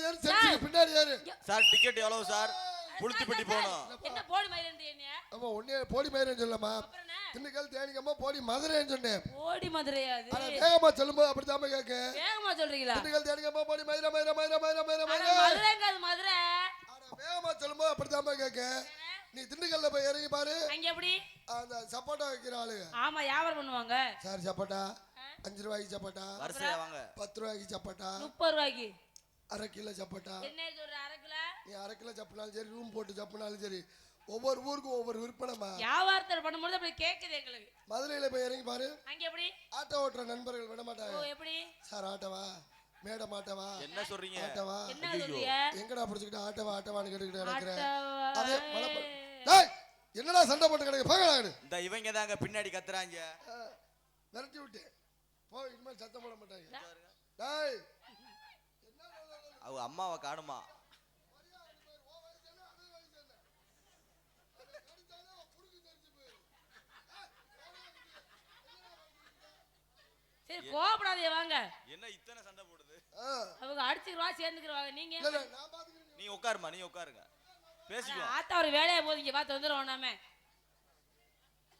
ஏறு சென்ட்ரல் பின்னாடி ஏறு. சார் டிக்கெட் எவ்வளவு சார்? புளுத்திப்பட்டி போணும். என்ன போடி மயிரன்றீங்க? ஆமா ஒண்ணே போடி மதுரைன்னு சொல்லமா. திண்டுக்கல் தேனிக்கம்மா போடி மதுரைன்னு சொன்னேன். போடி மதுரையா அது? அட வேகமா சொல்லும்போது அப்படிதான் கேக்க. வேகமா சொல்றீங்களா? திண்டுக்கல் தேனிக்கம்மா போடி மதுரை மதுரை மதுரை மதுரை மதுரை மதுரை. மதுரைங்க அது மதுரை. அட வேகமா சொல்லும்போது அப்படிதான் கேக்க. நீ திண்டுக்கல்ல போய் இறங்கி பாரு. அங்க எப்படி? அந்த சப்போட்டா விக்கிற ஆளு. ஆமா வியாபாரம் பண்ணுவாங்க. சார் சப்போட்டா 5 ரூபாய்க்கு சப்போட்டா. வரிசையா வாங்க. 10 ரூபாய்க்கு சப்போட்டா. 30 ரூபாய்க்கு. அரை கிலோ சப்போட்டா. என்ன சொல்ற அரை கிலோ? நீ அரை கிலோ சப்பனாலும் சரி ரூம் போட்டு சப்பனாலும் சரி ஒவ்வொரு ஊருக்கும் ஒவ்வொரு விற்பனைமா. வியாபாரத்தை பண்ணும்போது அப்படி கேக்குது எங்களுக்கு. மதுரையில போய் இறங்கி பாரு. அங்க எப்படி? ஆட்டோ ஓட்டுற நண்பர்கள் விட மாட்டாங்க. ஓ எப்படி? சார் ஆட்டோவா மேடம் ஆட்டோவா என்ன சொல்றீங்க? ஆட்டோவா என்ன சொல்றீங்க? எங்கடா பிடிச்சிக்கிட்டு ஆட்டோவா ஆட்டோவான்னு கேட்டுக்கிட்டு இருக்கிறேன். அதே டேய் என்னடா சண்டை போட்டு கிடக்கு போங்கடா. இந்த இவங்க தாங்க பின்னாடி கத்துறாங்க. விரட்டி விட்டு போ இனிமேல் சத்தம் போட மாட்டாங்க. டேய் அவ அம்மாவை காணுமா? சரி கோபப்படாதே வாங்க. என்ன இத்தனை சண்டை போடுது? அவங்க அடிச்சுக்கிறவா சேர்ந்துக்கிறவாங்க. நீங்க நீ உட்காருமா, நீ உட்காருங்க பேசிக்கலாம். ஆத்தா ஒரு வேலையை போதிங்க பார்த்து வந்துடுவோம் நாம.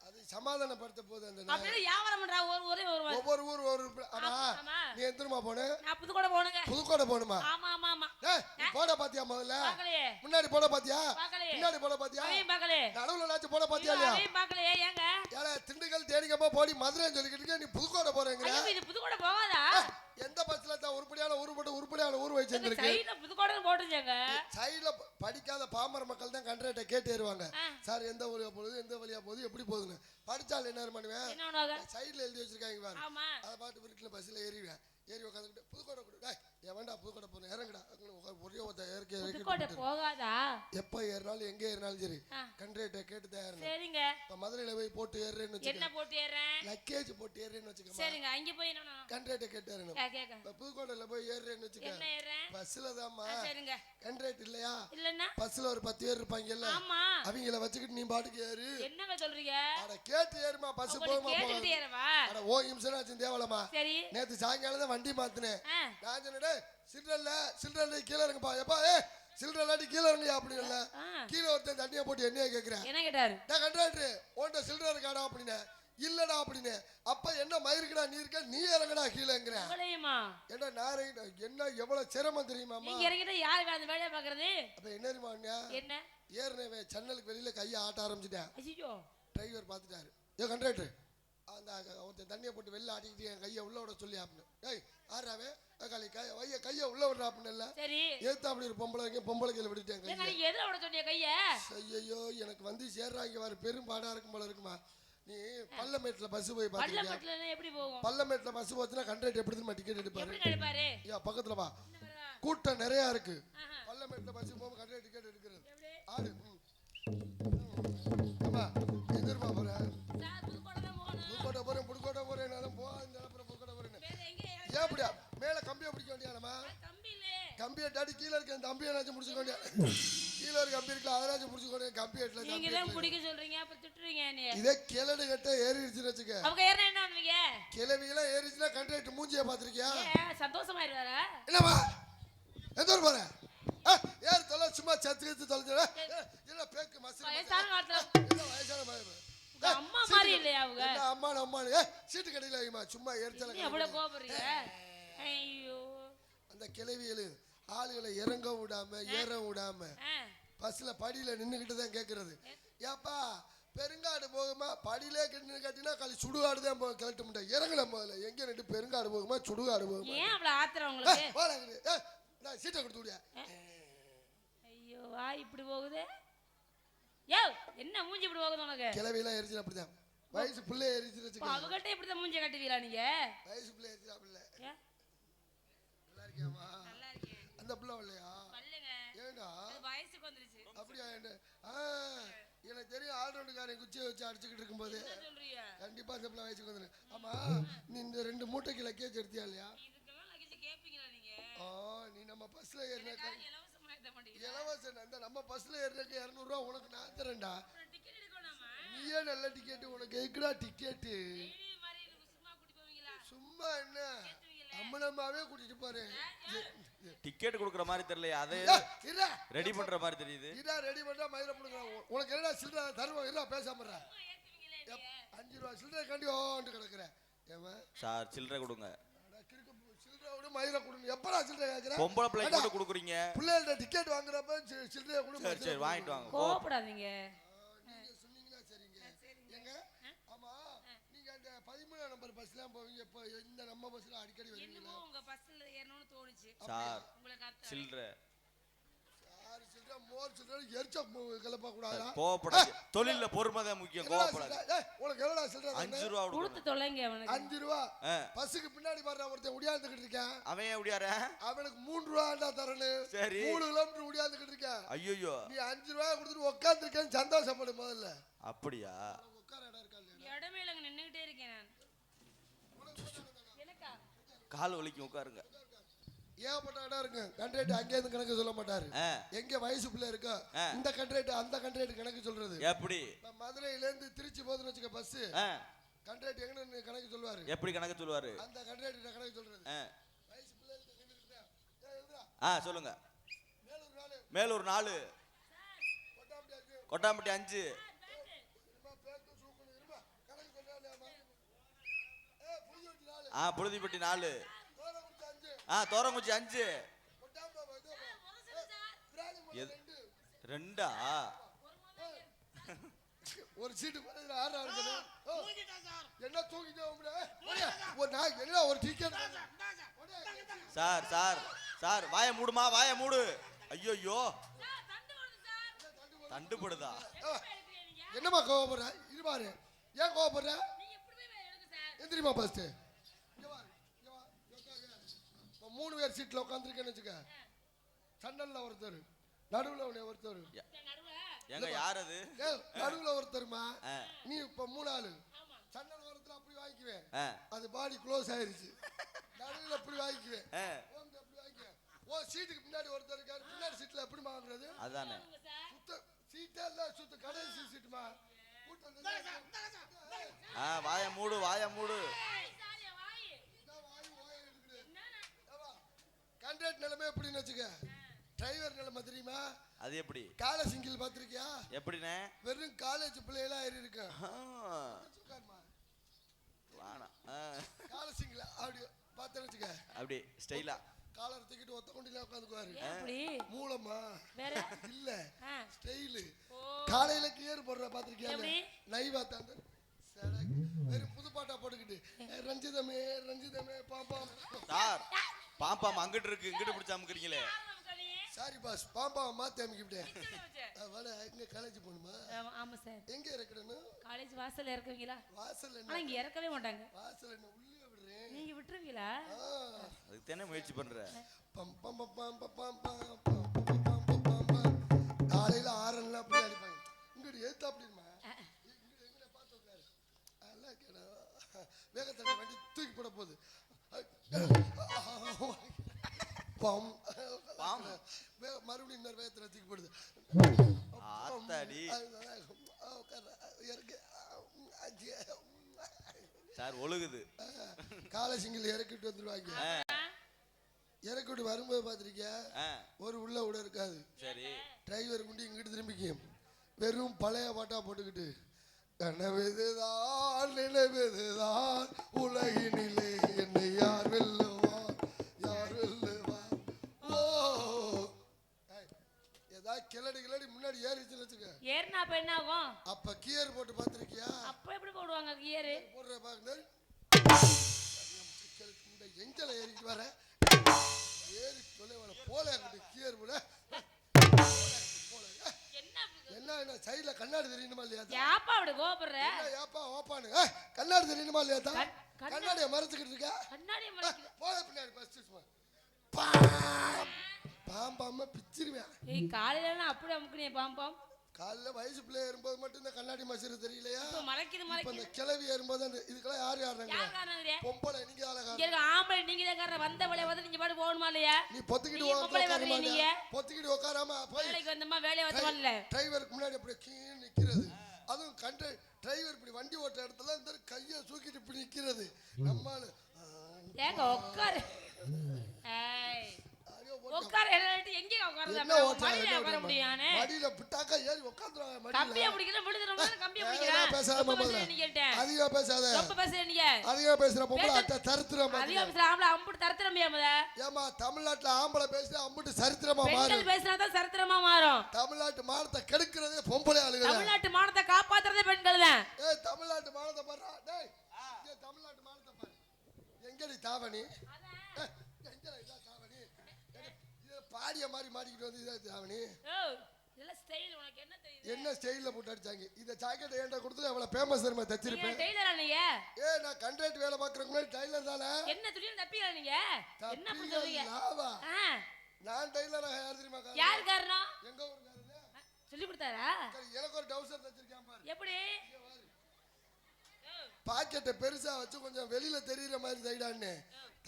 அது சமாதானப்படுத்த போது அந்த அப்படியே வியாபாரம் பண்றா ஒரே ஒவ்வொரு ஊர் ஒரு. ஆமா நீ எந்தமா போன? நான் புதுக்கோட்டை போணுங்க. புதுக்கோட்டை போணுமா? ஆமா ஆமா ஆமா. டேய் நீ போட பாத்தியா முதல்ல? பார்க்கலையே. முன்னாடி போட பாத்தியா? பார்க்கலையே. பின்னாடி போட பாத்தியா? அதையும் பார்க்கலையே. நடுவுல நாச்சு போட பாத்தியா இல்லையா? அதையும் பார்க்கலையே. ஏங்க ஏல திண்டுக்கல் தேனிக்கம்மா போடி மதுரைன்னு சொல்லிக்கிட்டு நீ புதுக்கோட்டை போறேங்கற? ஐயோ இது புதுக்கோட்டை போகாதா? எந்த பஸ்ல தான் உருப்படியான ஊர் வச்சிருந்திருக்கு. சைடுல புதுக்கோட்டை போட்டுச்சேங்க. சைடுல படிக்காத பாமர மக்கள் தான் கண்டக்டரை கேட்டு ஏறுவாங்க. சார் எந்த வழியா போகுது எந்த வழியா போகுது எப்படி போகுதுன்னு. படிச்சால என்ன பண்ணுவேன்? என்ன பண்ணுவாங்க? சைடுல எழுதி வச்சிருக்காங்க பாரு. ஆமா. அத பாட்டு வீட்ல பஸ்ல ஏறிடுவேன். ஏறி உட்கார்ந்துட்டு புதுக்கோட்டை கொடு. டேய் ஏன்டா புதுக்கோட்டை போற இறங்குடா. ஒரே ஒருத்த ஏறிக்கே புதுக்கோட்டை போகாதா? எப்ப ஏறினாலும் எங்க ஏறினாலும் சரி கண்டக்டரை கேட்டு தான் ஏறணும். சரிங்க. இப்ப மதுரையில போய் போட்டு ஏறேன்னு வச்சுக்க. என்ன போட்டு ஏறேன்? லக்கேஜ் போட்டு ஏறேன்னு வச்சுக்க. சரிங்க அங்க போய் என்ன கண்டக்டரை கேட்டு ஏறணும். கேக்க. இப்ப புதுக்கோட்டையில போய் ஏறேன்னு வச்சுக்க. என்ன ஏறேன்? பஸ்ல தான்மா. சரிங்க. கண்டக்டர் இல்லையா? இல்லன்னா பஸ்ல ஒரு 10 பேர் இருப்பாங்கல்ல. ஆமா. அவங்கள வச்சுக்கிட்டு நீ பாட்டுக்கு ஏறு. என்னங்க சொல்றீங்க? அட கேட்டு ஏறுமா பஸ் போகுமா கேட்டு ஏறவா? அட ஓ நிமிஷம் ஆச்சு தேவலமா. சரி. நேத்து சாயங்காலம் தான் வண்டி மாத்துனேன். நான் சொன்னே சில்ட்ரன்ல கீழ இறங்குப்பா. எப்பா சில்ட்ரன்லாட்டி கீழ இறங்குயா அப்படி இல்ல. கீழ ஒருத்தன் தண்ணியை போட்டு என்னைய கேக்குறேன். என்ன கேட்டாரு? நான் கண்டக்டர் உன்ட சில்ட்ரன் இருக்காடா அப்படின்னு. இல்லடா அப்படின்னு. அப்ப என்ன மயிருக்குடா நீ இருக்க நீ இறங்கடா கீழங்கற. உங்களையுமா? என்ன நான் என்ன எவ்வளவு சிரமம் தெரியுமாமா? நீங்க இறங்கிட்டா யாருக்கு அந்த வேலைய பாக்குறது? அப்ப என்ன தெரியுமா? என்ன? ஏர்னவே ஜன்னலுக்கு வெளியில கைய ஆட்ட ஆரம்பிச்சிட்டேன். ஐயோ. டிரைவர் பாத்துட்டாரு. ஏ கண்டக்டர் அந்த ஒருத்தன் தண்ணியை போட்டு வெளில ஆட்டிக்கிட்டு என் கையை உள்ள விட சொல்லி அப்படின்னு. ஏய் ஆறாவே கையை உள்ள விடுறா அப்படின்னு இல்ல. சரி. ஏத்து அப்படி ஒரு பொம்பளை கையில விட்டுட்டேன் கையை. நீங்க எதுல விட சொன்னீங்க கைய? ஐயோ எனக்கு வந்து சேர்றாங்க வேற பெரும் பாடா இருக்கும் போல இருக்குமா. நீ பல்லமேட்ல பஸ் போய் பாத்தீங்க. பல்லமேட்ல எப்படி போகும்? பல்லமேட்ல பஸ் போச்சுனா கண்டக்டர் எப்படி தெரியுமா டிக்கெட் எடுப்பாரு? எப்படி எடுப்பாரு? ஐயா பக்கத்துல வா. கூட்டம் நிறைய இருக்கு. பல்லமேட்ல பஸ் போகும் கண்டக்டர் டிக்கெட் எடுக்கிறது. ஆடு. அம்மா எதிர்மா போற? சார் புதுக்கோட்டை தான் போறேன். புதுக்கோட்டை போறேன் நான் போ இந்த அப்புறம் புதுக்கோட்டை போறேன். ஏன் அப்படியா மேல கம்பியை பிடிக்க வேண்டியானமா? கம்பி இல்ல. கம்பியை டாடி கீழ இருக்க அந்த கம்பியை நாச்சு முடிச்சுக்க வேண்டிய. கீழ இருக்க கம்பி இருக்குல அதனாச்சும் முடிச்சுக்க வேண்டிய கம்பி எட்ல. நீங்க தான் பிடிக்க சொல்றீங்க அப்ப திட்டுறீங்க என்னைய. இதே கிளடு கட்ட ஏறிடுச்சுன்னு வச்சுக்க. அவங்க ஏறனா என்ன பண்ணுவீங்க? கிளவியில ஏறிச்சுனா கண்டக்டர் மூஞ்சியை பாத்திருக்கியா? சந்தோஷமாயிருவாரா? என்னமா எந்த ஊர் போற? யார் தொலை சும்மா சத்து தொலைஞ்சற? என்ன பேக்கு மசில வயசான காலத்துல என்ன வயசான மாதிரி அம்மா மாதிரி இல்லையா அவங்க? என்ன அம்மா சீட்டு கடையில வைமா சும்மா ஏர்ச்சல. நீ எவ்வளவு கோபப்படுறீங்க? ஐயோ அந்த கிளவியலு ஆளுகளை இறங்க விடாம ஏற விடாம பஸ்ல படியில நின்னுகிட்டு தான் கேக்குறது. ஏப்பா பெருங்காடு போகுமா? படியிலே நின்று கட்டினா காலி சுடுகாடு தான் கிளட்ட முடியாது. இறங்கல முதல்ல எங்க ரெண்டு பெருங்காடு போகுமா சுடுகாடு போகுமா? ஏன் அவ்வளவு ஆத்திரம் உங்களுக்கு? நான் சீட்டை கொடுத்து விடியா. ஐயோ வா இப்படி போகுது. யோ என்ன மூஞ்சி இப்படி போகுது உனக்கு? கிளவியெல்லாம் எரிச்சு அப்படிதான் வயசு பிள்ளை எரிச்சு வச்சுக்க. அவகிட்ட இப்படிதான் மூஞ்சி கட்டுவீங்களா நீங்க? வயசு பிள்ளை எரிச்சு அப்படி இல்ல. நல்லா இருக்கியாமா? நல்லா இருக்கேன். அந்த பிள்ளை இல்லையா? பல்லுங்க. ஏண்டா? அது வயசுக்கு வந்துருச்சு. அப்படியே எனக்கு தெரியும் ஆல்ரவுண்டுக்காரன் குச்சியை வச்சு அடிச்சுக்கிட்டு இருக்கும்போது கண்டிப்பா அந்த பிள்ளை வயசுக்கு வந்துரு. ஆமா நீ இந்த 2 மூட்டைக்கு லக்கேஜ் எடுத்தியா இல்லையா? இதுக்கெல்லாம் லக்கேஜ் கேப்பீங்களா நீங்க? நீ நம்ம பஸ்ல ஏறின இலவசம் அந்த நம்ம பஸ்ல ஏறினக்கு 200 ரூபா உனக்கு நான் தரேன்டா. நீயே நல்ல டிக்கெட் உனக்கு எதுக்குடா டிக்கெட்டு? சும்மா என்ன அம்மனம்மாவே கூட்டிட்டு போறேன். டிக்கெட் கொடுக்குற மாதிரி தெரியல, அதே ரெடி பண்ற மாதிரி தெரியுது. ரெடி பண்ணா மயிர புடுங்கறான். உனக்கு என்னடா சில்லறை தருவோம், இல்ல பேசாம இருடா. 5 ரூபாய் சில்லறை கண்டி ஓண்டு கிடக்குற. ஏமா சார் சில்லறை கொடுங்க. சில்லறை விட மயிர கொடுங்க. எப்படா சில்லறை கேக்குற? பொம்பளை பிள்ளை கூட கொடுக்குறீங்க. பிள்ளைகள டிக்கெட் வாங்குறப்ப சில்லறை கொடுங்க. சரி வாங்கிட்டு வாங்க. கோபப்படாதீங்க. நீங்க சொன்னீங்களா சரிங்க. எங்க ஆமா நீங்க அந்த 13 நம்பர் பஸ்ல போவீங்க. இப்ப இந்த நம்ம பஸ்ல அடிக்கடி வருவீங்க. என்னமோ உங்க பஸ்ல ஏறணும்னு தோணுச்சு சார். உங்களுக்கு சில்லறை மோர் சில்லறை எரிச்ச கலப்ப கூடாதா? கோவப்படாத. தொழில்ல பொறுமை தான் முக்கியம். கோவப்படாத. உனக்கு எவ்வளவு சில்லறை? 5 ரூபாய் கொடுத்து தொலைங்க அவனுக்கு. 5 ரூபாய். பஸ்ஸுக்கு பின்னாடி வர்ற ஒருத்தன் உடியாந்துக்கிட்டு இருக்கான். அவன் ஏன் உடியாரே? அவனுக்கு 3 ரூபாய்டா தரணும். சரி 3 கிலோமீட்டர் உடியாந்துக்கிட்டு இருக்கான். ஐயோ நீ 5 ரூபாய் கொடுத்துட்டு உட்கார்ந்திருக்கேன்னு சந்தோஷப்படு முதல்ல. அப்படியா? உட்கார இடம் இருக்கா இல்லையா? இடமே இல்லங்க, நின்னுகிட்டே இருக்கேன் நான். எனக்கா கால் வலிக்கும், உட்காருங்க. ஏகப்பட்ட இடம் இருக்கு. கண்ட்ரேட் அங்கே இருந்து கணக்கு சொல்ல மாட்டாரு. எங்க வயசு பிள்ளை இருக்கோ இந்த கண்ட்ரேட் அந்த கண்ட்ரேட் கணக்கு சொல்றது எப்படி? மதுரையில இருந்து திருச்சி போதுன்னு வச்சுக்க பஸ், கண்ட்ரேட் எங்க கணக்கு சொல்லுவாரு. எப்படி கணக்கு சொல்லுவாரு? அந்த கண்ட்ரேட் கணக்கு சொல்றது. வயசு பிள்ளை சொல்லுங்க. மேலூர் 4, கொட்டாம்பட்டி 5. புழுதிப்பட்டி 4. தோரங்குச்சி 5. 2 ஒரு சீட்டு என்ன தூக்கிட்டு என்ன ஒரு டிக்கெட். சார் சார் சார் வாய மூடுமா, வாய மூடு. ஐயோ தண்டுபடுதா? என்னமா கோவப்படுற? இது பாரு, ஏன் கோவப்படுற? எந்திரிமா ஃபர்ஸ்ட். 3 பேர் சீட்ல உட்காந்துருக்கேன்னு வச்சுக்க. சண்டல்ல ஒருத்தர், நடுவுல ஒருத்தர். எங்க யார் அது? நடுவுல ஒருத்தருமா. நீ இப்ப 3 ஆளு. சண்டல் ஒருத்தர் அப்படி வாங்கிக்குவேன். அது பாடி க்ளோஸ் ஆயிருச்சு. நடுவுல அப்படி வாங்கிக்குவேன். அப்படி வாங்கிக்குவேன். ஓ சீட்டுக்கு பின்னாடி ஒருத்தர் இருக்காரு. பின்னாடி சீட்ல எப்படி வாங்குறது? அதானே சுத்த சீட்டே இல்ல, சுத்த கடைசி சீட்டுமா. வாய மூடு, வாய மூடு. கண்ட்ரேட் நிலைமை எப்படின்னு வச்சுக்க. டிரைவர் நிலைமை தெரியுமா? அது எப்படி? காலேஜ் சிங்கிள் பாத்திருக்கியா? எப்படினே? வெறும் காலேஜ் பிள்ளைகளா ஏறி இருக்கு. காலேஜ் சிங்கிள் அப்படி பார்த்தேன்னு வச்சுக்க. அப்படி ஸ்டைலா காலர் தூக்கிட்டு ஒத்த கொண்டில உட்காந்துக்குவாரு. எப்படி? மூலமா வேற இல்ல, ஸ்டைல். காலையில கியர் போடுற பாத்திருக்கியா? நைவா தாண்ட வெறும் புது பாட்டா போட்டுக்கிட்டு ரஞ்சிதமே ரஞ்சிதமே பாப்பாம். சார் பாப்பாம் அங்கிட்டு இருக்கு, இங்கிட்டு பிடிச்ச அமுக்குறீங்களே. சாரி பாஸ், பாப்பாம் மாத்தி அமுக்கிட்டேன். அவள எங்க காலேஜ் போணுமா? ஆமா சார். எங்க இறக்கணும்? காலேஜ் வாசல்ல இறக்குவீங்களா? வாசல்ல என்ன? இங்க இறக்கவே மாட்டாங்க. வாசல்ல என்ன உள்ளே விடுறேன். நீங்க விட்டுருவீங்களா? அதுக்கு தானே முயற்சி பண்றேன். பம் பம் பம் பம் பம் பம். காலையில 6 எல்லாம் அப்படி அடிப்பாங்க. இங்கடி ஏத்த அப்படிமா. இங்க பாத்து உட்காரு. அல்ல கேடா. வேகத்தட வண்டி தூக்கி போட போகுது. பாம் பாம் மறுபடியும் இன்னொரு வேகத்துல தூக்கி போடுது. ஆத்தாடி சார் ஒழுகுது. காலை சிங்கிள் இறக்கிட்டு வந்துருவாங்க. இறக்கிட்டு வரும்போது பாத்திருக்கியா ஒரு உள்ள கூட இருக்காது. சரி டிரைவர் குண்டி இங்கிட்டு திரும்பிக்கும். வெறும் பழைய பாட்டா போட்டுக்கிட்டு கனவெதுதான் நினைவெதுதான் உலகினிலே என்னை யார் வெல்லுவார் யார் வெல்லுவார். ஓ ஏதாவது கிளடி கிளடி முன்னாடி ஏறிச்சுன்னு வச்சுக்க. ஏறினா அப்ப என்ன ஆகும்? அப்ப கியர் போட்டு பாத்திருக்கியா? அப்ப எப்படி போடுவாங்க கியர்? போடுற பாக்குறது இந்த எஞ்சல ஏறிட்டு வர ஏறி தொலைவன போல கியர் போல. என்ன என்ன சைடுல கண்ணாடி தெரியணுமா இல்லையா? யாப்பா அப்படி கோபப்படுற? என்ன யாப்பா ஓபானு கண்ணாடி தெரியணுமா இல்லையா? கண்ணாடியை மறைச்சிக்கிட்டு இருக்க. கண்ணாடியை மறைக்க போல பின்னாடி பஸ் பாம்பாம பிச்சிருவேன். ஏய் காலையில அப்படி அமுக்குனே பாம்பாம். காலையில வயசு பிள்ளை ஏறும்போது மட்டும் இந்த கண்ணாடி மசரு தெரியலையா? இப்ப மறைக்குது மறைக்குது. இப்ப இந்த கிளவி ஏறும்போது அந்த இதுக்கெல்லாம் யார் யாருங்க? பொம்பளை நீங்க ஆளகார. இங்க ஆம்பளை நீங்க தான் கார வந்த வளைய வந்து நீங்க பாட்டு போகணுமா இல்லையா? நீ பொத்திக்கிட்டு உட்காருமா நீங்க? பொத்திக்கிட்டு உட்காராம போய் வேலைக்கு வந்தமா வேலைய வந்து வரல. டிரைவருக்கு முன்னாடி அப்படியே கீழ நிக்கிறது. அதுவும் டிரைவர் இப்படி வண்டி ஓட்ட இடத்துல இந்த கையை தூக்கிட்டு இப்படி நிக்கிறது. நம்மால ஏங்க உட்காரு. ஏய் உட்கார இல்லாட்டி எங்க உட்கார்றது என்ன ஓட்டா மடியில உட்கார முடியானே மடியில பிட்டாக்கா ஏறி உட்கார்ந்துறாங்க மடியில கம்பிய பிடிக்கல விழுதுறவங்க கம்பிய பிடிக்கல பேசாம போறேன் அதிகமா பேசாத ரொம்ப பேசுறீங்க அதிகமா பேசுற பொம்பளை அட்ட சரித்திரமா அதிகமா பேசுற ஆம்பளை அம்புட்டு சரித்திரமா முத ஏமா தமிழ்நாட்டுல ஆம்பளை பேசுற அம்புட்டு சரித்திரமா மாறும் பெண்கள் பேசினா தான் சரித்திரமா மாறும் தமிழ்நாட்டு மானத்தை கெடுக்கிறதே பொம்பளை ஆளுங்க தமிழ்நாட்டு மானத்தை காப்பாத்துறதே பெண்கள் தான் ஏய் தமிழ்நாட்டு மானத்தை பாரு டேய் இங்க தமிழ்நாட்டு மானத்தை பாரு எங்கடி தாவணி எங்கடா இதா தாவணி இது பாடிய மாதிரி மாட்டிக்கிட்டு வந்து இதா தாவணி இதெல்லாம் ஸ்டைல் உனக்கு என்ன தெரியுது என்ன ஸ்டைல்ல போட்டு அடிச்சாங்க இந்த ஜாக்கெட் ஏன்டா கொடுத்து அவ்வளவு ஃபேமஸ் தெரியுமா தச்சிருப்பேன் டெய்லரா நீங்க ஏய் நான் கண்ட்ராக்ட் வேலை பாக்குறதுக்கு முன்னாடி டைலர் தானே என்ன துணியில தப்பியா நீங்க என்ன அப்படி சொல்றீங்க லாவா நான் டைலரா யார் தெரியுமா யார் காரணம் எங்க ஊர்காரங்க சொல்லி கொடுத்தாரா எனக்கு ஒரு டவுசர் தச்சிருக்கேன் பாரு எப்படி பாக்கெட்டை பெருசா வச்சு கொஞ்சம் வெளியில தெரியுற மாதிரி தைடான்னு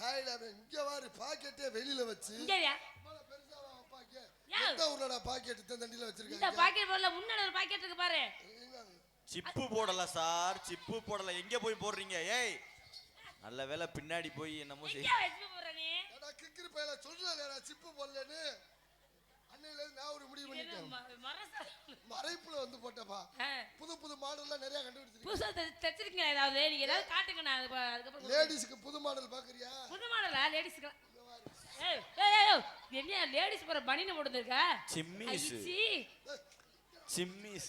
டைலர் இங்க வாரு பாக்கெட்டே வெளியில வச்சு இங்கயா பெருசா பாக்கெட் எந்த ஊர்லடா பாக்கெட் தண்டில வச்சிருக்காங்க இந்த பாக்கெட் போடல முன்னாடி ஒரு பாக்கெட் இருக்கு பாரு சிப்பு போடல சார் சிப்பு போடல எங்க போய் போடுறீங்க ஏய் நல்ல வேளை பின்னாடி போய் என்னமோ எங்க வச்சு போற நீ எடா கிக்கிரி பையல சொல்றேடா சிப்பு போடலன்னு அன்னையில நான் ஒரு முடிவு பண்ணிட்டேன் மறைப்புல வந்து போட்டப்பா புது புது மாடல்லாம் நிறைய கண்டுபிடிச்சிருக்கேன் புதுசா தச்சிருக்கீங்களா ஏதாவது நீங்க ஏதாவது காட்டுங்க நான் அதுக்கு அப்புறம் லேடிஸ்க்கு புது மாடல் பாக்குறியா புது மாடலா லேடிஸ்க்கு ஏய் ஏய் என்ன லேடிஸ் போற பனின போட்டுருக்க சிம்மிஸ் சிம்மிஸ்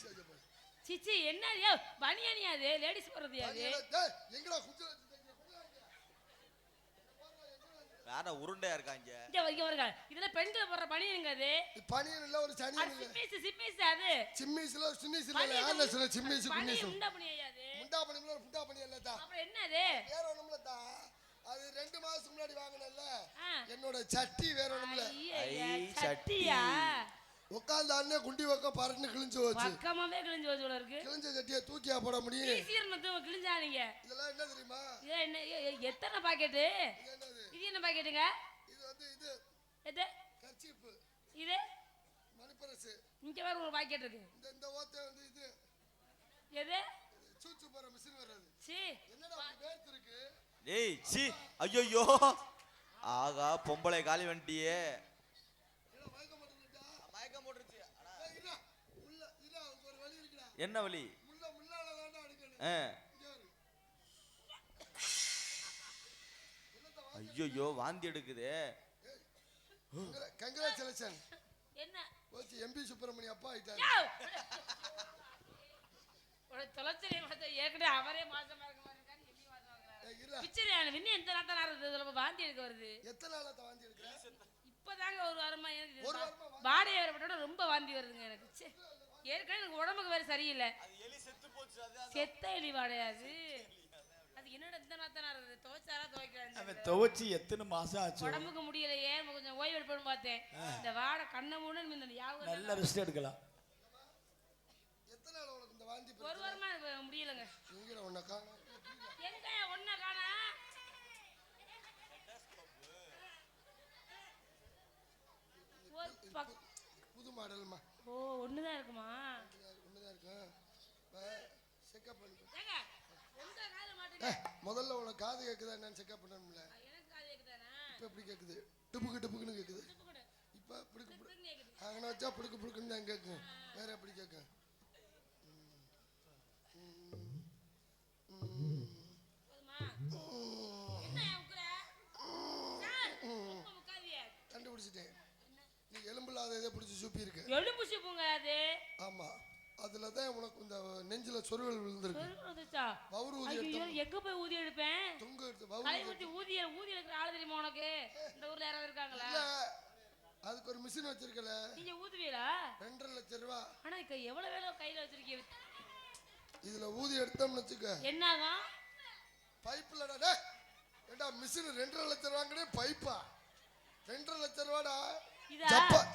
சிச்சி என்ன யோ பனியானியா அது லேடிஸ் போறது அது டேய் எங்கடா குஞ்சல வேற உருண்டையா இருக்காங்க இங்க வருங்க இதெல்லாம் பெண்கள் போற பனியனுங்க அது பனியன் இல்ல ஒரு சனியன் இல்ல சிம்மிஸ் அது சிம்மிஸ்ல சின்னிஸ் இல்ல யாரல சொல்ல சிம்மிஸ் குன்னிஸ் முண்டா பனியா அது முண்டா பனியல ஒரு புட்டா பனியல இல்லடா அப்புறம் என்ன அது வேற ஒண்ணுமில்ல தா அது 2 மாசம் முன்னாடி வாங்குனேன்ல என்னோட சட்டி வேற ஒண்ணுமில்ல ஐ சட்டியா உட்கார்ந்த அண்ணே குண்டி வக்க பறந்து கிழிஞ்சு போச்சு பக்கமாவே கிழிஞ்சு போச்சு போல இருக்கு கிழிஞ்ச சட்டியை தூக்கியா போட முடியும் ஈஸியர்னு கிழிஞ்சானீங்க இதெல்லாம் என்ன தெரியுமா இது என்ன எத்தனை பாக்கெட் இது என்ன பாக்கெட்டுங்க இது வந்து இது எது கர்ச்சீப் இது மணிப்பரசு இங்க வேற ஒரு பாக்கெட் இருக்கு இந்த ஓட்டை வந்து இது எது சூச்சு போற மிஷின் வர்றது சீ என்னடா வேர்த்து இருக்கு டேய் சீ ஐயோ ஆகா பொம்பளை காலி வண்டியே மயக்கம் போட்டுருச்சு ஒரு வழி இருக்குடா என்ன வழி முள்ளால தான்டா அடிக்கணும் ஐயோ வாந்தி எடுக்குதே கங்க்ராச்சுலேஷன் என்ன ஓச்சி எம்பி சுப்பிரமணிய அப்பா ஆயிட்டாரு ஒரு தொலைச்சலே மாத்த ஏற்கனவே அவரே மாசமா இருக்க மாட்டாரு எம்பி மாசமா இருக்காரு பிச்சரியான விண்ணு எந்த நாத்தா நாறுது இதுல வாந்தி எடுக்க வருது எத்தனை நாளா வாந்தி எடுக்கற இப்பதாங்க ஒரு வாரமா எனக்கு பாடி வேற பட்டோட ரொம்ப வாந்தி வருதுங்க எனக்கு ஏற்கனவே எனக்கு உடம்புக்கு வேற சரியில்லை அது எலி செத்து போச்சு அது செத்த எலி வாடையாது அது என்னடா இந்த நாத்தா நாறுது துவைச்சாரா துவைக்கிறாங்க அவன் துவைச்சி எத்தனை மாசம் ஆச்சு உடம்புக்கு முடியலையே கொஞ்சம் ஓய்வு எடுப்போம்னு பார்த்தேன் இந்த வாடை கண்ணை மூடன்னு இந்த யாவும் நல்ல ரெஸ்ட் எடுக்கலாம் எத்தனை நாள் உனக்கு இந்த வாந்தி ஒரு வாரமா முடியலங்க எங்கடா உன்னை காணோம் எங்க ஒண்ணா காணா புது மாடல்மா ஓ ஒண்ணுதான் இருக்குமா ஒண்ணுதான் இருக்கும் செக்அப் பண்ணு ஏங்க உங்க காது மாட்டுங்க முதல்ல உனக்கு காது கேக்குதா என்னன்னு செக்அப் பண்ணணும்ல எனக்கு காது கேக்குதானா இப்ப எப்படி கேக்குது டுபுக்கு டுபுக்குன்னு கேக்குது இப்ப புடுக்கு அங்கன வச்சா புடுக்கு புடுக்குன்னு தான் கேக்கும் வேற எப்படி கேக்கும் கண்டுபிடிச்சிட்டேன் நீ எலும்பில்லாத இதை பிடிச்சி சூப்பி இருக்கு எலும்பு சூப்புங்க அது ஆமா அதுலதான் உனக்கு இந்த நெஞ்சில சொருவல் விழுந்திருக்கு வவுறு ஊதி எங்க போய் ஊதி எடுப்பேன் தொங்க எடுத்து கலை ஊத்தி ஊதி எடுக்கிற ஆளு தெரியுமா உனக்கு இந்த ஊர்ல யாராவது இருக்காங்களா அதுக்கு ஒரு மிஷின் வச்சிருக்கல நீங்க ஊதுவீங்களா 2.5 லட்சம் ரூபாய் ஆனா எவ்வளவு வேலை கையில வச்சிருக்கீங்க இதுல ஊதி எடுத்தோம்னு வச்சுக்க என்னாகும் பைப்லடா டேய் ஏண்டா மிஷின் 2.5 லட்சம் ரூபாங்கடே பைப்பா 2.5 லட்சம் ரூபாடா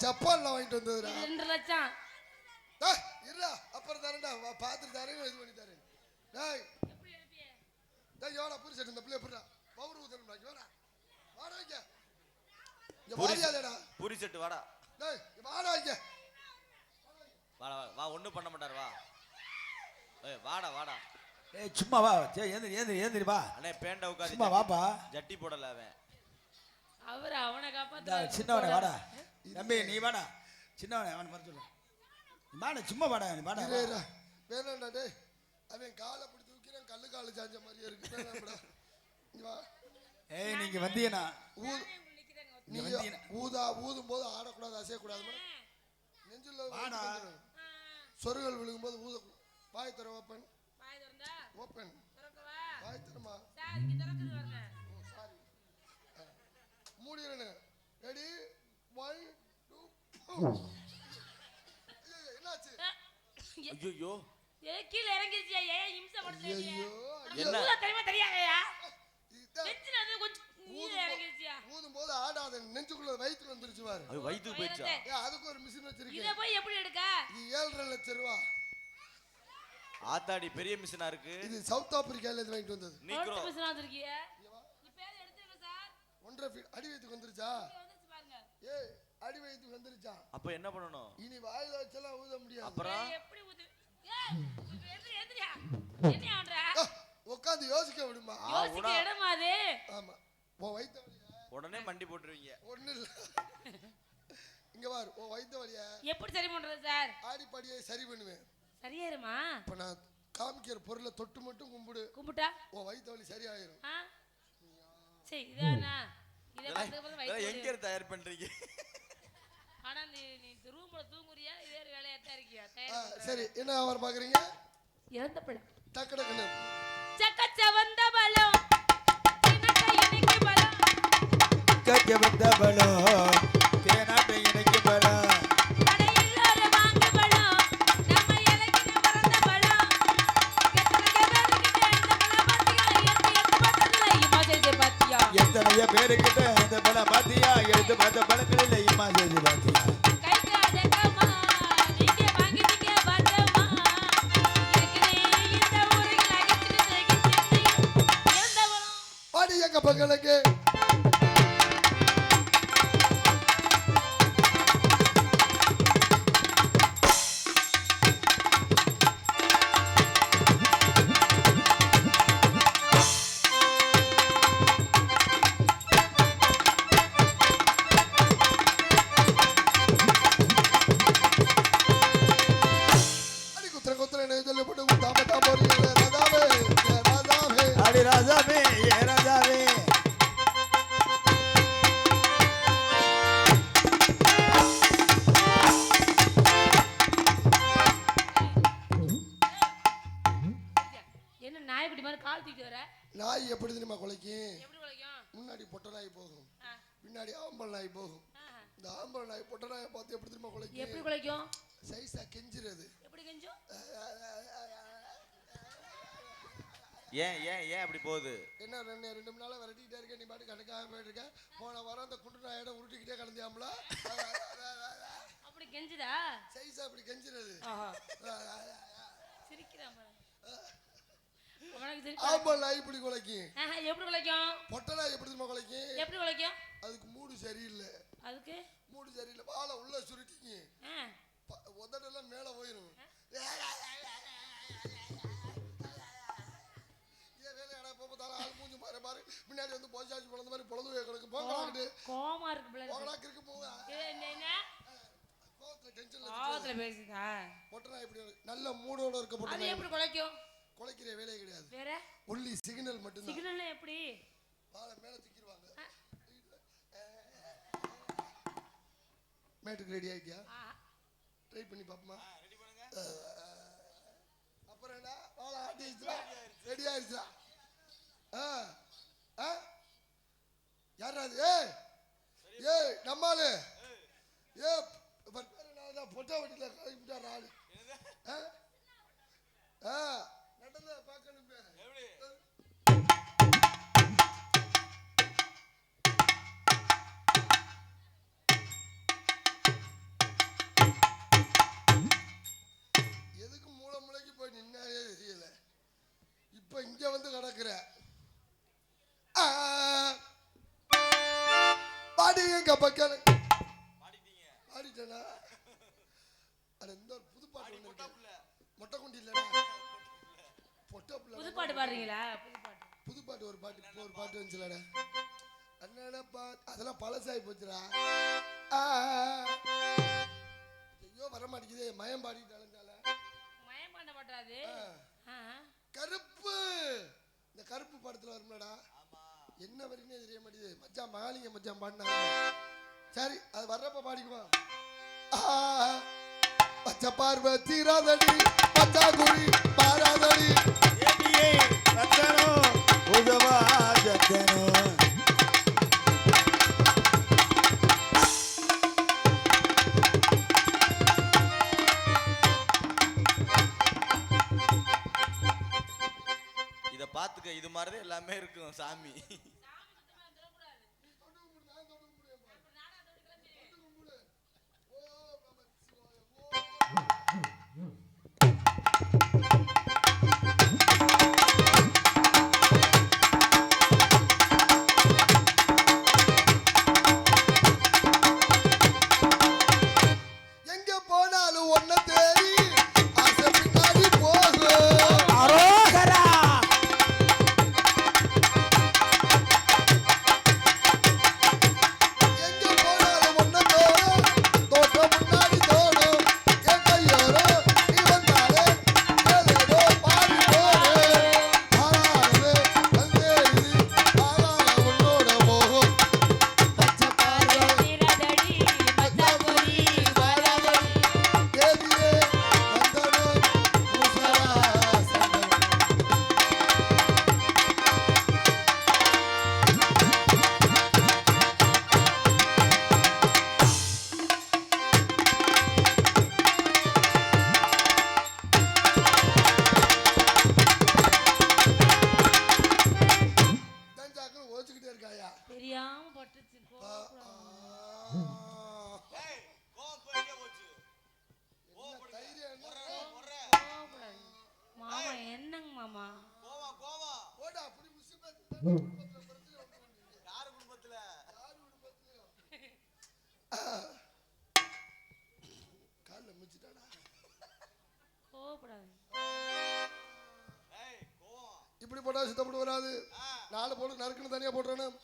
ஜப்பான்ல வாங்கிட்டு வந்ததுடா 2 லட்சம் டேய் இருடா அப்புறம் தரேன்டா பாத்துட்டு தரேன் இது பண்ணி தரேன் டேய் எப்படி எடுப்பியே டேய் யோடா புரி செட் இந்த பிள்ளை புறா பவர் ஊதணும் வாடா வாடா இங்க இங்க வாடியாடா பூரி செட் வாடா டேய் வாடா இங்க வாடா வா ஒண்ணும் பண்ண மாட்டார் வா ஏய் வாடா வாடா ஏய் சும்மா வா ஏந்திரி வா அண்ணே பேண்ட உட்கார்ந்து சும்மா வாப்பா ஜட்டி போடல அவன் அவர் அவனை காப்பாத்த சின்னவனே வாடா தம்பி நீ வாடா சின்னவனே அவன் வர சொல்லு வாடா சும்மா வாடா நீ வாடா வேணாண்டா டேய் அவன் காலை பிடி தூக்கிறேன் கல்லு காலு சாஞ்ச மாதிரியே இருக்கு வேணாம்டா இங்க வா ஏய் நீங்க வந்தீனா ஊதும் போது ஆடக்கூடாது அசையக்கூடாது நெஞ்சுல வாடா சொருகல் விழுகும் போது ஊத வாய் தர ஓப்பன் வாய் திறந்தா ஓப்பன் திறக்கவா வாய் தரமா சார் இங்க திறக்குது பாருங்க சாரி மூடிறேன் ரெடி 1 2 என்னாச்சு ஐயோ கீழே இறங்கிருச்சியா ஏன் இம்சை படுத்துறீங்க ஐயோ என்ன தெரியுமா தெரியாதயா இதான் வெச்சில அது கொஞ்சம் கீழே இறங்கிருச்சியா ஊதும் போது ஆடாத நெஞ்சுக்குள்ள வயித்துல வந்துருச்சு பாரு அது வயித்துக்கு போயிடுச்சா அதுக்கு ஒரு மிஷின் இத வச்சிருக்கேன் போய் எப்படி எடுக்க இது 7.5 லட்சம் ரூபா ஆத்தாடி பெரிய மிஷினா இருக்கு இது சவுத் ஆப்பிரிக்கால இருந்து வாங்கிட்டு வந்தது நீக்ரோ ஓட்டு மிஷினா வந்திருக்கீங்க இப்ப ஏது எடுத்துங்க சார் 1.5 ஃபீட் அடி வயித்துக்கு வந்துருச்சா வந்துச்சு பாருங்க ஏய் அடி வயித்துக்கு வந்துருச்சா அப்ப என்ன பண்ணணும் இனி வாயில வச்செல்லாம் ஊத முடியாது அப்புறம் எப்படி ஊது ஏய் எந்திரியா என்ன ஆண்ற உட்காந்து யோசிக்க விடுமா யோசிக்க இடமா அது ஆமா உன் வயித்த வலியா உடனே மண்டி போட்டுருவீங்க ஒண்ணு இல்ல இங்க பாரு உன் வயித்த வலியா எப்படி சரி பண்றது சார் ஆடி படியை சரி பண்ணுவேன் சரியாயிருமா இப்ப நான் காமிக்கிற பொருளை தொட்டு மட்டும் கும்பிட்டா உன் வயித்த வலி சரியாயிரும் சரி இதானா இத பார்த்து வயித்து எங்க இருந்து தயார் பண்றீங்க ஆனா நீ ரூம்ல தூங்குறியா இதே வேலையா தான் இருக்கியா சரி என்ன வியாபாரம் பாக்குறீங்க இறந்த பழம் டக்கு டக்குன்னு சக்கச்ச வந்த பழம் இன்னைக்கு பழம் கச்ச வந்த பழம் தேனாட்டை இணைக்கு பழம் அட எல்லாரும் வாங்க பழம் நம்ம இலக்கின பிறந்த பழம் எத்தனை பேருக்கு இந்த பழம் பாத்தியா எத்தனைய பேருக்கிட்ட இந்த பழம் பாத்தியா எடுத்து பார்த்த பழங்களில் இம்மா செய்து பாத்தியா கைகாதகமா நீங்க வாங்கிட்டீங்க பாத்தமா இருக்கனே இந்த ஊருக்கு அகத்திட்டு எந்த பழம் பாடி எங்க பங்களுக்கு அடி ராஜாவே ஏ ராஜாவே என்ன நாய்க்குட்டி மாதிரி கால் தூக்கிட்டு வர நாய் எப்படி தெரியுமா குலைக்கும் எப்படி குலைக்கும் முன்னாடி பொட்டை நாய் போகும் பின்னாடி ஆம்பல் நாய் போகும் இந்த ஆம்பல் நாய் பொட்டை நாயை பார்த்து எப்படி தெரியுமா குலைக்கும் எப்படி குலைக்கும் சைஸா கெஞ்சிறது எப்படி கெஞ்சும் ஏன் ஏன் ஏன் அப்படி போகுது என்ன 2 மணி நாளா விரட்டிக்கிட்டே இருக்க நீ பாட்டு கணக்காக போயிட்டு இருக்க போன வாரம் அந்த குண்டு நாயோட உருட்டிக்கிட்டே கலந்தியாமல அப்படி கெஞ்சுதா சைஸா அப்படி கெஞ்சிறது சிரிக்கிறான் உனக்கு ஆம்பல் நாய் இப்படி குலைக்கும் எப்படி குலைக்கும் பொட்டை நாய் எப்படி தெரியுமா குலைக்கும் எப்படி குலைக்கும் அதுக்கு மூடு சரியில்லை அதுக்கு மூடு சரியில்லை வாழை உள்ள சுருட்டிங்க உதடெல்லாம் மேல போயிடும் முன்னாடி வந்து போசாச்சு பொழந்த மாதிரி பொழந்து கிடக்கு போங்களாக்கிட்டு கோமா இருக்கு பிள்ளை போங்களாக்கு இருக்கு போங்க கோவத்துல பேசுதா பொட்டனா இப்படி நல்ல மூடோட இருக்க பொட்டனா அது எப்படி குலைக்கும் குலைக்கிற வேலையே கிடையாது வேற ஒன்லி சிக்னல் மட்டும் தான் சிக்னல்ல எப்படி வாளை மேல தூக்கிடுவாங்க மேட்டுக்கு ரெடி ஆயிட்டியா ட்ரை பண்ணி பாப்போமா ரெடி பண்ணுங்க அப்புறம் என்ன வாளை ஆட்டிடுச்சா ரெடி ஆயிடுச்சா யாரா அது ஏய் நம்மாலு பொட்டா வட்டியில கழிப்பிட்டார் ஆளு நடந்த பார்க்கணும் எதுக்கு மூளை முளைக்கு போய் நின்னாலே தெரியல இப்ப இங்க வந்து கிடக்குற பாடி எங்க பக்கம் பாடிட்டேனா அட இந்த ஒரு புது பாட்டு மொட்டை குண்டி இல்லடா பொட்டை புள்ள புது பாட்டு பாடுறீங்களா புது பாட்டு ஒரு பாட்டு வந்துச்சுலடா அண்ணனப்பா அதெல்லாம் பழசாகி போச்சுடா. ஐயோ வர மாட்டேங்குது. மயம் பாடிட்டு அலைஞ்சால மயம் பண்ண மாட்டாது. கருப்பு, இந்த கருப்பு படத்துல வரும்லடா, என்ன வரைக்கும் தெரிய மாட்டேங்குது. மச்சான் மாலிங்க மச்சான் பாடினாங்க. சரி அது வர்றப்ப பாடிக்குவான். பச்சை பார்வை தீராதடி, பச்சா குறி பாராதடி, இத பாத்துக்க, இது மாதிரிதான் எல்லாமே இருக்கும் சாமி. இப்படி போட்டா சித்தப்பட்டு வராது. 4 போடு நறுக்குன்னு தனியா போட்டுறணும்.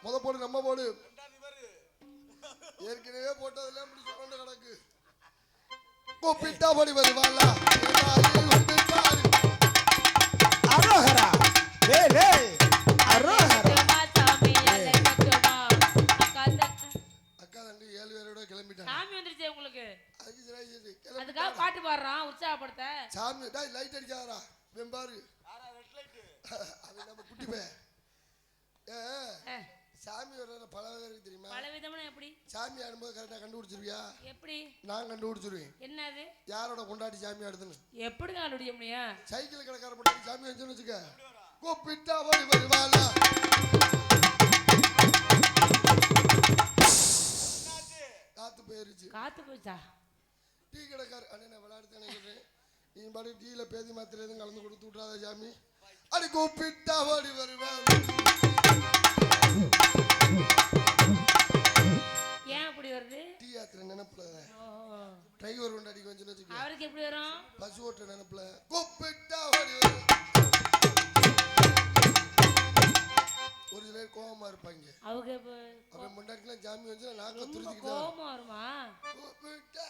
முத போடு நம்ம போடு. ஏற்கனவே போட்டதெல்லாம் இப்படி சுரண்டு கிடக்கு. கூப்பிட்டா படி வருவாளா? அரோஹரா. டேய் டேய் அரோஹரா. அக்கா தம்பி 7 பேரோட கிளம்பிட்டாங்க. சாமி வந்துருச்சு உங்களுக்கு. அதுக்கு அதுக்காக பாட்டு பாடுறான் உற்சாகப்படுத்த. சாமி டேய் லைட் அடிக்காதடா. வெம்பாரு. அது நம்ம குட்டி பே. சாமி வர்ற பல வகை இருக்கு தெரியுமா? பல விதமான எப்படி? சாமி ஆடும்போது கரெக்டா கண்டுபிடிச்சிருவியா? எப்படி? நான் கண்டுபிடிச்சிருவேன். என்னது? யாரோட கொண்டாடி சாமி ஆடுதுன்னு. எப்படி கண்டுபிடிக்க முடியும்? சைக்கிள் கடைக்கார போட்டு சாமி வந்துன்னு வச்சுக்க. கூப்பிட்டா ஓடி வருவாளா? காத்து போயிருச்சு. காத்து போச்சா? டீ கடைக்கார அண்ணே விளையாடுதானே சொல்றேன். நீ பாடி டீல பேதி மாத்திரை எதுவும் கலந்து கொடுத்து விட்றாத சாமி. அடி கூப்பிட்டா ஓடி வருவாள். ஏன் அப்படி வருது? டீ யாத்திரை நினைப்புல டிரைவர் கொண்டாடி கொஞ்சம் வச்சுக்க. அவருக்கு எப்படி வரும்? பஸ் ஓட்டுற நினைப்புல கூப்பிட்டா ஓடி வரும். ஒரு சிலர் கோவமா இருப்பாங்க. அவங்க அப்ப முன்னாடிலாம் சாமி வந்து நாக்க துருத்திக்கிட்டு கோவமா வருமா? கூப்பிட்டா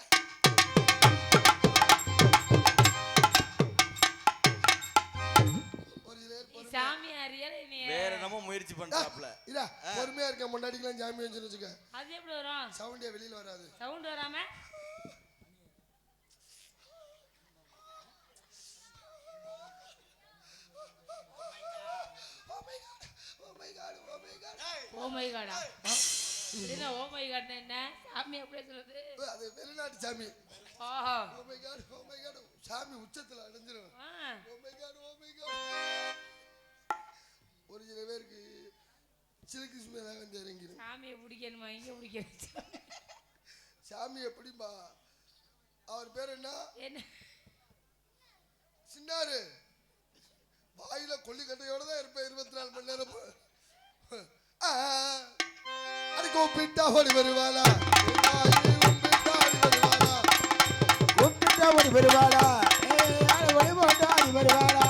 வேற என்னமோ முயற்சி பண்றாப்ல. இல்ல பொறுமையா இருக்க முன்னாடிலாம் சாமி வந்து வச்சுக்க. அது எப்படி வரும்? சவுண்டே வெளியில வராது. சவுண்ட் வராம ஓ மை காட் என்ன ஓ மை காட் என்ன சாமி அப்படியே சொல்லுது? அது வெளிநாட்டு சாமி. ஆஹா ஓ மை காட் சாமி உச்சத்துல அடைஞ்சிரும். ஓ மை காட் ஒரு சில பேருக்கு சிலுக்கு சுமேதா வந்து இறங்கிடும். சாமியை பிடிக்கணுமா? இங்க பிடிக்கணும். சாமி எப்படிமா? அவர் பேர் என்ன? என்ன சின்னாரு வாயில கொல்லிக்கட்டையோட தான் இருப்பேன் 24 மணி நேரம். அடி கூப்பிட்டா ஓடி வருவாளா? கூப்பிட்டா ஓடி வருவாளா? ஓடி வருவாளா?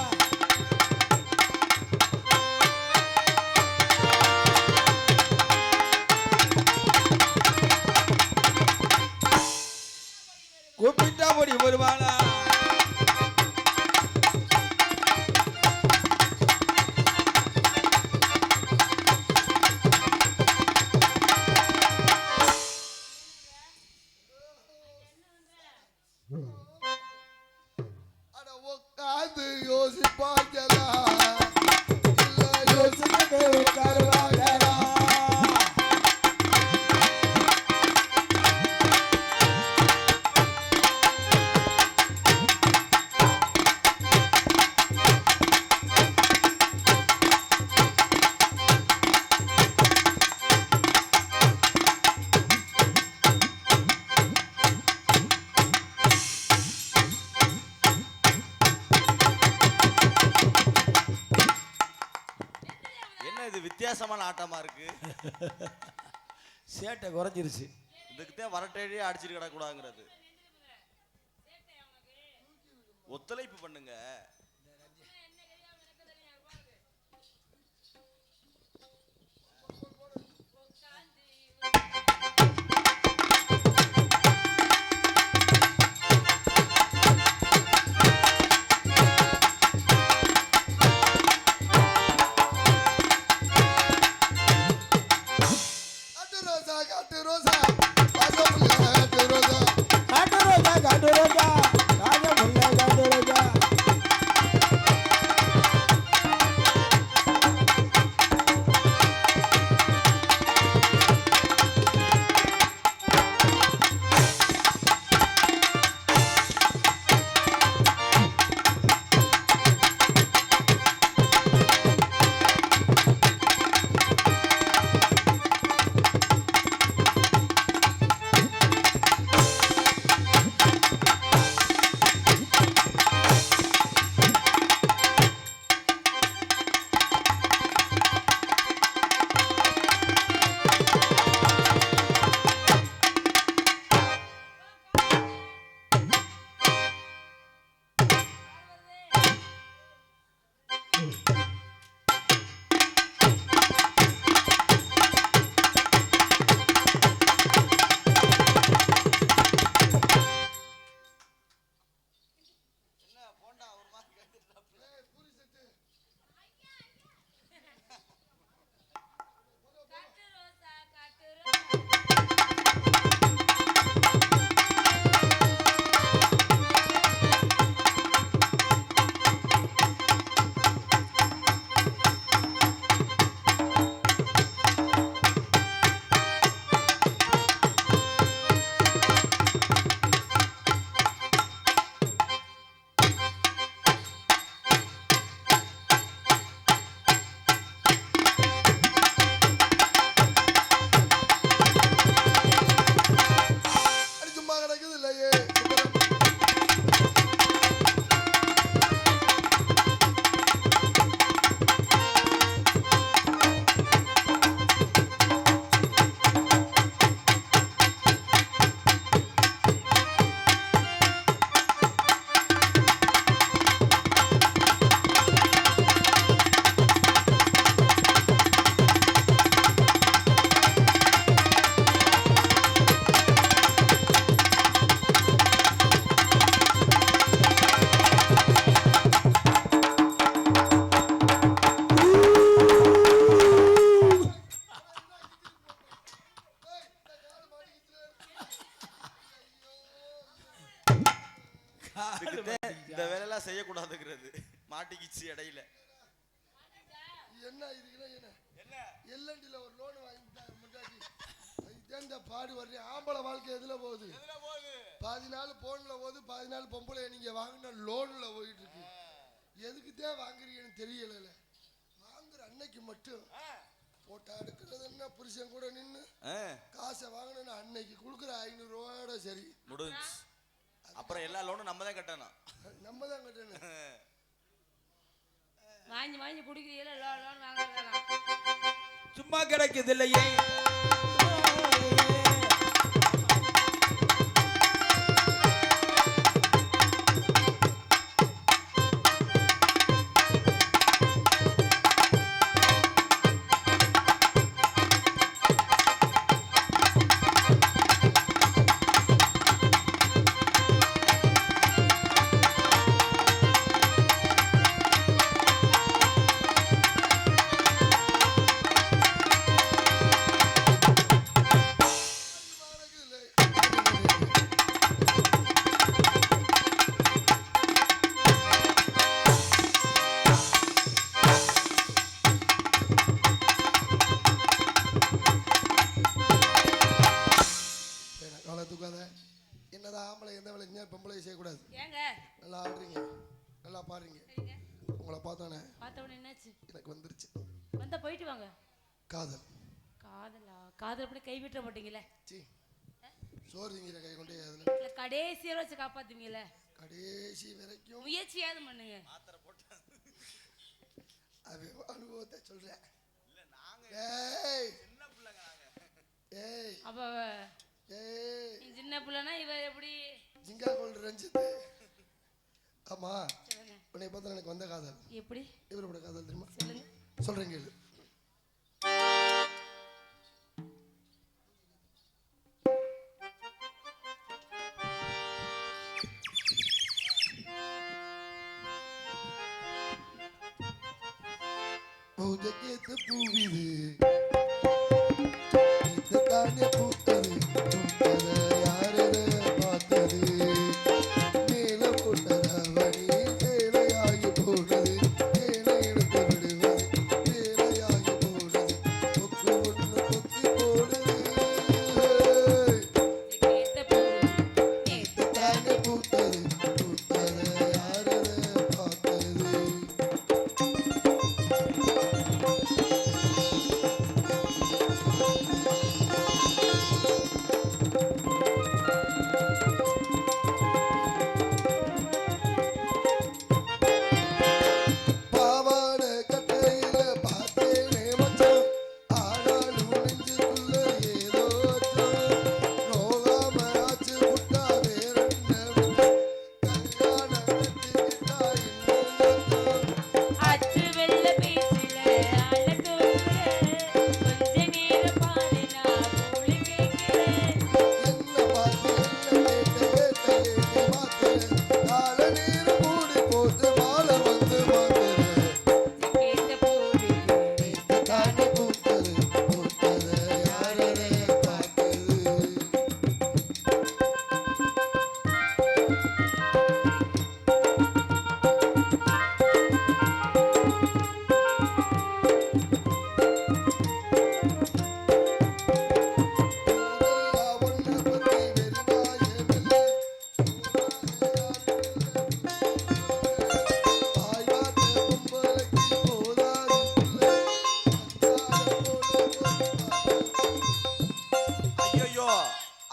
கூப்பிட்டா ஓடி வருவாளா? அட உட்காந்து யோசிப்பாங்களா இல்ல யோசிச்சுட்டு உட்காருவாங்களா? என்ன இது வித்தியாசமான ஆட்டமா இருக்கு? சேட்டை குறைஞ்சிருச்சு. இதுக்குதான் வரட்டேடியே அடிச்சிட்டு கிடக்கூடாதுங்கிறது. ஒத்துழைப்பு பண்ணுங்க. காட்டு ரோசா காட்டு ரோசா வாசமுள்ள காட்டு ரோசா காட்டு ரோஜா காட்டு ரோஜா ராஜமுல்லை காட்டு ரோஜா. அடி சும்மா கிடக்குது இல்லையே இதுக்குதான் இந்த வேலையெல்லாம் செய்யக்கூடாதுங்கிறது. மாட்டிக்கிச்சு இடையில. என்ன இதுக்குன்னா என்ன எல்என்டில ஒரு லோன் வாங்கிட்டாங்க முன்னாடி. இதுதான் இந்த பாடு வர்றேன். ஆம்பளை வாழ்க்கை எதுல போகுது? பாதி நாள் போன்ல போகுது, பாதி நாள் பொம்பளை நீங்க வாங்கின லோன்ல போயிட்டு இருக்கு. எதுக்குதான் வாங்குறீங்கன்னு தெரியல. வாங்குற அன்னைக்கு மட்டும் போட்டா எடுக்கிறது என்ன புருஷன் கூட நின்று காசை வாங்கினா அன்னைக்கு கொடுக்குற 500 ரூபாயோட சரி முடிஞ்சு. அப்புறம் எல்லா லோனும் நம்ம தான் கட்டணும். நம்ம தான் கட்டணும். வாங்கி வாங்கி குடிக்கிறீங்களா? லோன் வாங்குறதெல்லாம் சும்மா கிடைக்குது இல்லையே. ஆம்பளை எந்த வேலைங்க பொம்பளை செய்யக்கூடாது. ஏங்க நல்லா ஆடுறீங்க, நல்லா பாடுறீங்க. உங்களை பார்த்தானே என்னாச்சு? எனக்கு வந்துருச்சு. வந்தா போயிட்டு வாங்க. காதல். காதலா? காதல் அப்படி கை விட்டுற மாட்டீங்களே. சோறு திங்கிற கை கொண்டே அதுல இல்ல கடைசி வச்சு காப்பாத்துவீங்களே. கடைசி வரைக்கும் முயற்சியாவது பண்ணுங்க. அது அனுபவத்தை சொல்றேன். ஏய் சின்ன பிள்ளைங்க நாங்க. ஏய் அப்ப ஏய் நீ சின்ன பிள்ளைனா இவ எப்படி? ஜிங்கா கோல்டு ரஞ்சித். ஆமா உன்னை பார்த்தா எனக்கு வந்த காதல். எப்படி? இவரோட காதல் தெரியுமா? சொல்லுங்க. சொல்றேன் கேளு. பூஜைக்கேத்த பூவிது தானே பூத்தது பூத்தத யாரத பார்த்தது மேல போட்டதவனி சேலையாகி போனது சேலை எடுத்து விடுவது சேலையாகி போனது கொக்கு ஒண்ணு கொத்தி போனது தானே பூத்தது பூத்தத யாரத பார்த்தது.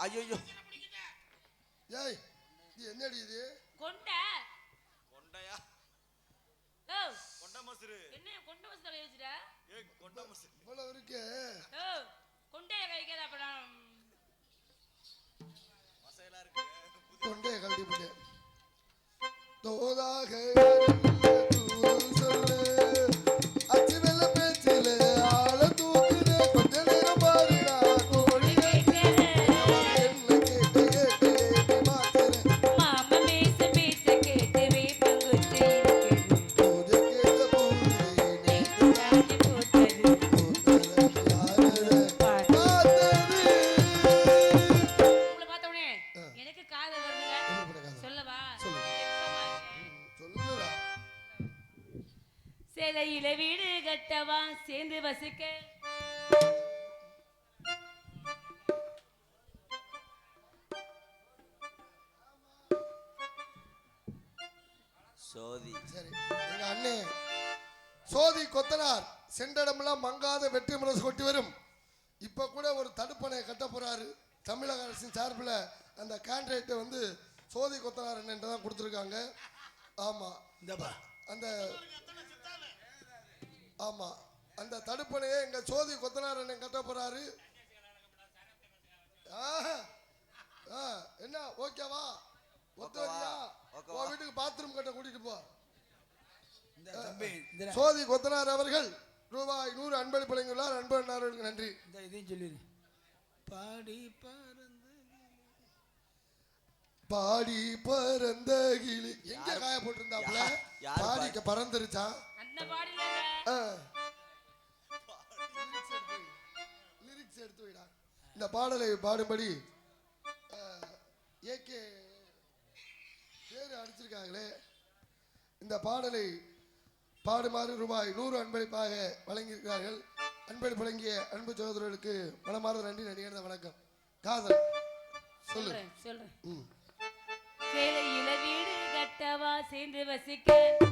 ஐயோ ஏய் இது என்னடி இது? கொண்டை. கொண்டையா? ஓ கொண்டை மசுரு. என்ன கொண்டை மசுரு கை வச்சிட்ட? ஏய் கொண்டை மசுரு. இவ்வளவு இருக்கு. ஓ கொண்டைய கைக்காத அப்பறம் மசையலா இருக்கு. கொண்டே கழட்டி போட்டு தோதாக சொல்லு அச்சு வெள்ள பேச்சில ஆள தூக்குது கொஞ்ச நேரம் பாருடா கோழி மாமா மேச பேச்ச கேட்டு வேப்பங்குச்சி இருக்குது. பூஜை கேட்ட பூவே நேத்து தாண்டி போத்தது. உங்களை பார்த்த உடனே எனக்கு காதல் வருதுங்க. சொல்லவா? சொல்லுடா. சேலையில வீடு கட்டவா சேர்ந்து வசிக்க. சோதி. சரி எங்க அண்ணே சோதி கொத்தனார் சென்றடமெல்லாம் மங்காத வெற்றி முரசு கொட்டி வரும். இப்ப கூட ஒரு தடுப்பணை கட்ட போறாரு. தமிழக அரசின் சார்பில் அந்த கான்ட்ராக்டை வந்து சோதி கொத்தனார் அண்ணன் தான் கொடுத்துருக்காங்க. ஆமா அந்த ஆமா அந்த தடுப்பணையை எங்க சோதி கொத்தனார் அண்ணன் கட்ட போறாரு. என்ன ஓகேவா? ஒத்துவரியா? உன் வீட்டுக்கு பாத்ரூம் கட்ட கூட்டிட்டு போ. சோதி கொத்தனார் அவர்கள் ரூபாய் 100 அன்பளிப்பு வழங்கியுள்ளார். அன்பர்களுக்கு நன்றி. இதையும் சொல்லிடு. பாடி பறந்த பாடி பறந்த கிளி எங்க காய போட்டிருந்தாப்ல? பாடிக்க பறந்துருச்சா? அந்த பாடில லிரிக்ஸ் எடுத்து வைடா. இந்த பாடலை பாடும்படி ஏகே பேரு அடிச்சிருக்காங்களே. இந்த பாடலை பாடுமாறு ரூபாய் 100 அன்பளிப்பாக வழங்கியிருக்கிறார்கள். அன்பளிப்பு வழங்கிய அன்பு சகோதரர்களுக்கு மனமார்ந்த நன்றி. நடிகர் வணக்கம். காதல் சொல்லு. சொல்றேன். சேர்ந்து வசிக்க